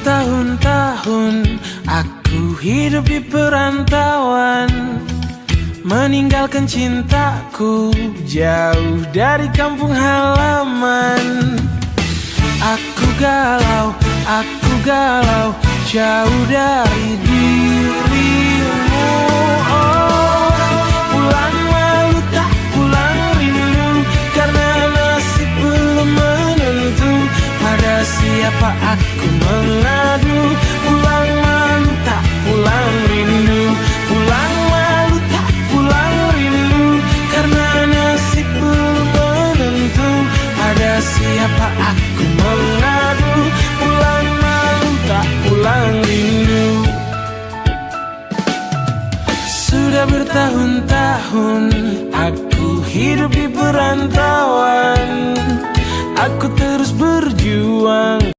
bertahun-tahun aku hidup di perantauan, meninggalkan cintaku jauh dari kampung halaman. Aku galau, jauh dari dirimu. Oh, pulang malu tak pulang rindu, karena nasib belum menentu. Pada siapa aku mengadu? Pulang malu tak pulang rindu, pulang malu tak pulang rindu, karena nasib belum menentu. Pada siapa aku mengadu? Pulang malu tak pulang rindu. Sudah bertahun-tahun aku hidup di perantauan. Aku